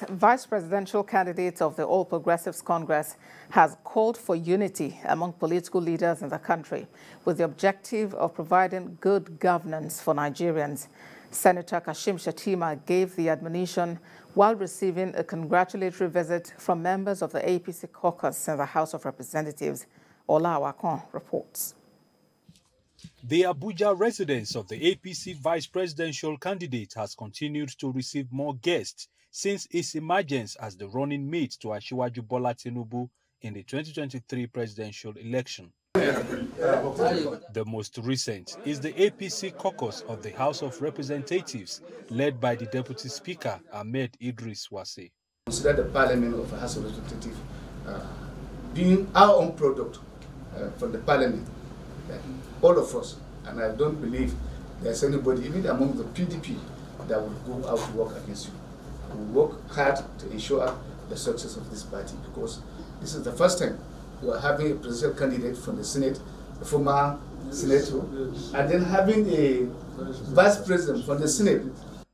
Vice presidential candidate of the All Progressives Congress has called for unity among political leaders in the country with the objective of providing good governance for Nigerians. Senator Kashim Shettima gave the admonition while receiving a congratulatory visit from members of the APC caucus in the House of Representatives. Ola Awakon reports. The Abuja residence of the APC vice presidential candidate has continued to receive more guests since its emergence as the running mate to Asiwaju Bola Tinubu in the 2023 presidential election. The most recent is the APC caucus of the House of Representatives, led by the Deputy Speaker, Ahmed Idris Wase. Consider the Parliament of the House of Representatives being our own product from the Parliament. All of us, and I don't believe there's anybody, even among the PDP, that will go out to work against you. We will work hard to ensure the success of this party, because this is the first time we are having a presidential candidate from the Senate, a former senator, and then having a vice president from the Senate.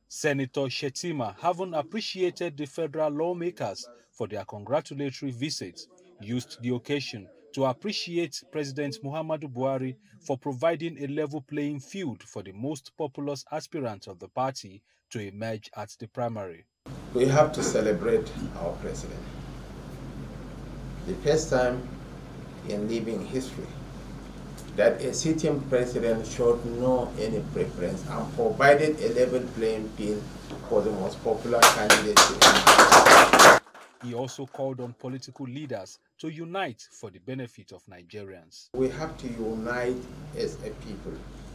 Senator Shettima, having appreciated the federal lawmakers for their congratulatory visit, used the occasion to appreciate President Muhammadu Buhari for providing a level playing field for the most populous aspirant of the party to emerge at the primary. We have to celebrate our president. The first time in living history that a sitting president showed no any preference and provided a level playing field for the most popular candidate. He also called on political leaders to unite for the benefit of Nigerians. We have to unite as a people,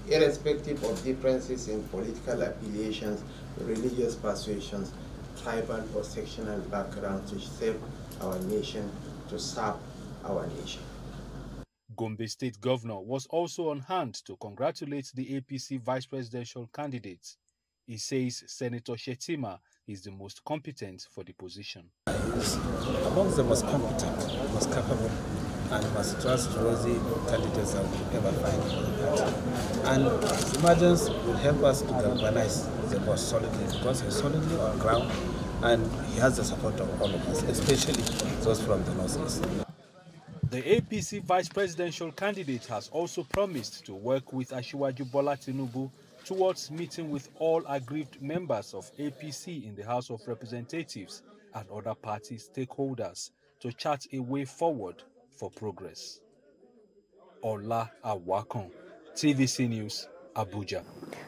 irrespective of differences in political affiliations, religious persuasions, tribal or sectional backgrounds, to save our nation, to serve our nation. Gombe State Governor was also on hand to congratulate the APC vice presidential candidate. He says Senator Shettima is the most competent for the position. Amongst the most competent, most capable, and most trustworthy candidates that we ever find in the party. And his emergence will help us to galvanize the boss solidly, because he's solidly on ground and he has the support of all of us, especially those from the Northeast. The APC vice presidential candidate has also promised to work with Asiwaju Bola Tinubu towards meeting with all aggrieved members of APC in the House of Representatives and other party stakeholders to chart a way forward for progress. Ola Awakon, TVC News, Abuja.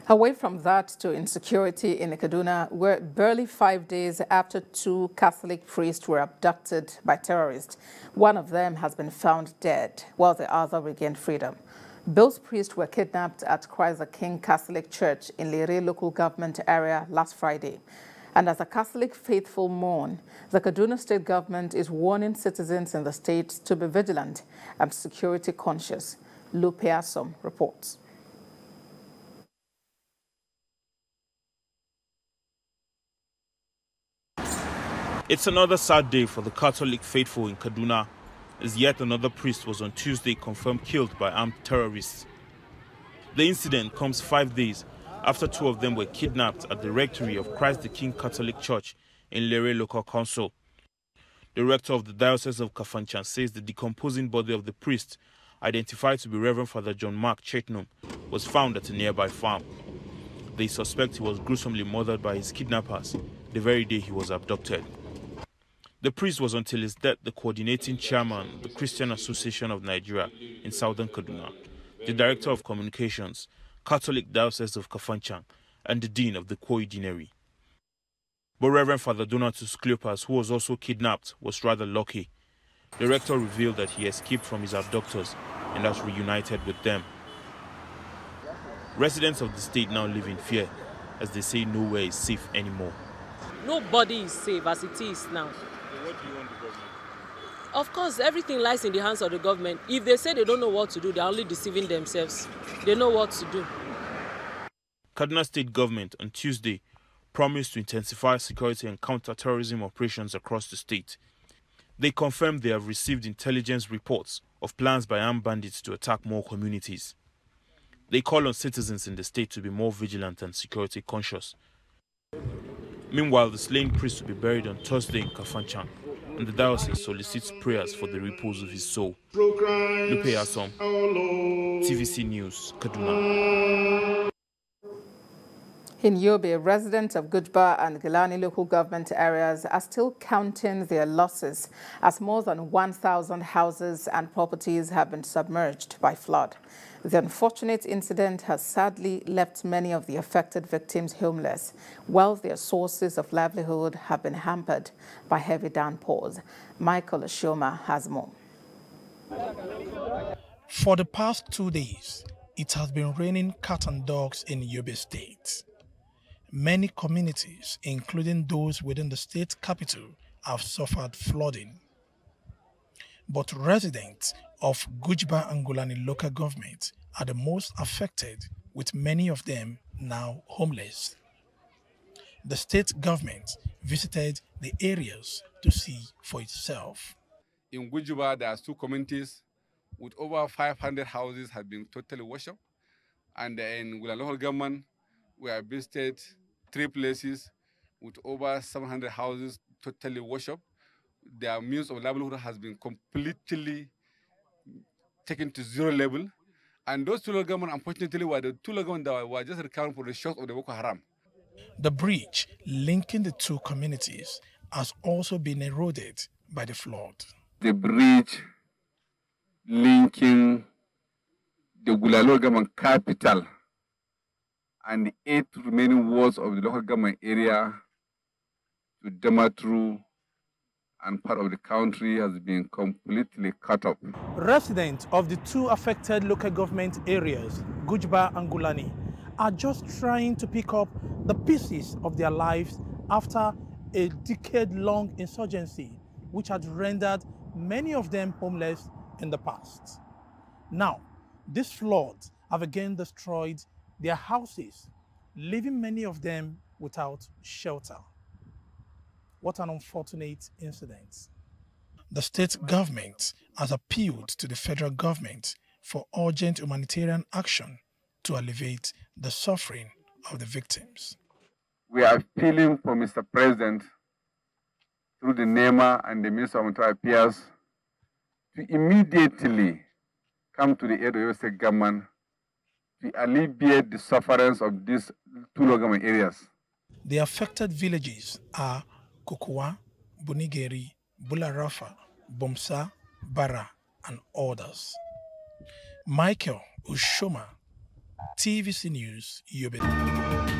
Away from that to insecurity in Kaduna, where barely 5 days after 2 Catholic priests were abducted by terrorists, one of them has been found dead, while the other regained freedom. Both priests were kidnapped at Christ the King Catholic Church in Lere local government area last Friday. And as the Catholic faithful mourn, the Kaduna state government is warning citizens in the state to be vigilant and security conscious. Lupe Asom reports. It's another sad day for the Catholic faithful in Kaduna, as yet another priest was on Tuesday confirmed killed by armed terrorists. The incident comes 5 days after 2 of them were kidnapped at the rectory of Christ the King Catholic Church in Lere Local Council. The rector of the Diocese of Kafanchan says the decomposing body of the priest, identified to be Reverend Father John Mark Chetnum, was found at a nearby farm. They suspect he was gruesomely murdered by his kidnappers the very day he was abducted. The priest was until his death the coordinating chairman of the Christian Association of Nigeria in southern Kaduna, the director of communications, Catholic Diocese of Kafanchan, and the dean of the Kwoyi Deanery. But Reverend Father Donatus Cleopas, who was also kidnapped, was rather lucky. The rector revealed that he escaped from his abductors and has reunited with them. Residents of the state now live in fear, as they say nowhere is safe anymore. Nobody is safe as it is now. What do you want the government? Of course, everything lies in the hands of the government. If they say they don't know what to do, they're only deceiving themselves. They know what to do. Kaduna State government on Tuesday promised to intensify security and counter-terrorism operations across the state. They confirmed they have received intelligence reports of plans by armed bandits to attack more communities. They call on citizens in the state to be more vigilant and security conscious. Meanwhile, the slain priest will be buried on Thursday in Kafanchan, and the diocese solicits prayers for the repose of his soul. Lupe Asom, TVC News, Kaduna. In Yobe, residents of Gujba and Gilani local government areas are still counting their losses as more than 1,000 houses and properties have been submerged by flood. The unfortunate incident has sadly left many of the affected victims homeless, while their sources of livelihood have been hampered by heavy downpours. Michael Ashoma has more. For the past 2 days, it has been raining cat and dogs in Yobe State. Many communities, including those within the state capital, have suffered flooding. But residents of Gujba and Gulani local government are the most affected, with many of them now homeless. The state government visited the areas to see for itself. In Gujba, there are 2 communities with over 500 houses have been totally washed up. And in Gulani local government, we have visited 3 places with over 700 houses totally washed up. Their means of livelihood has been completely taken to zero level. And those 2 local governments, unfortunately, were the 2 local governments that were just recovering from the shocks of the Boko Haram. The bridge linking the 2 communities has also been eroded by the flood. The bridge linking the Gulani local government capital and the 8 remaining wards of the local government area to Damaturu and part of the country has been completely cut off. Residents of the 2 affected local government areas, Gujba and Gulani, are just trying to pick up the pieces of their lives after a decade-long insurgency, which had rendered many of them homeless in the past. Now, these floods have again destroyed their houses, leaving many of them without shelter. What an unfortunate incident. The state government has appealed to the federal government for urgent humanitarian action to alleviate the suffering of the victims. We are appealing for Mr. President through the NEMA and the Minister of Humanitarian Affairs to immediately come to the aid of the state government to alleviate the sufferance of these 2 local government areas. The affected villages are Kukua, Bunigeri, Bularafa, Bomsa, Bara, and others. Michael Ushoma, TVC News, Yobe.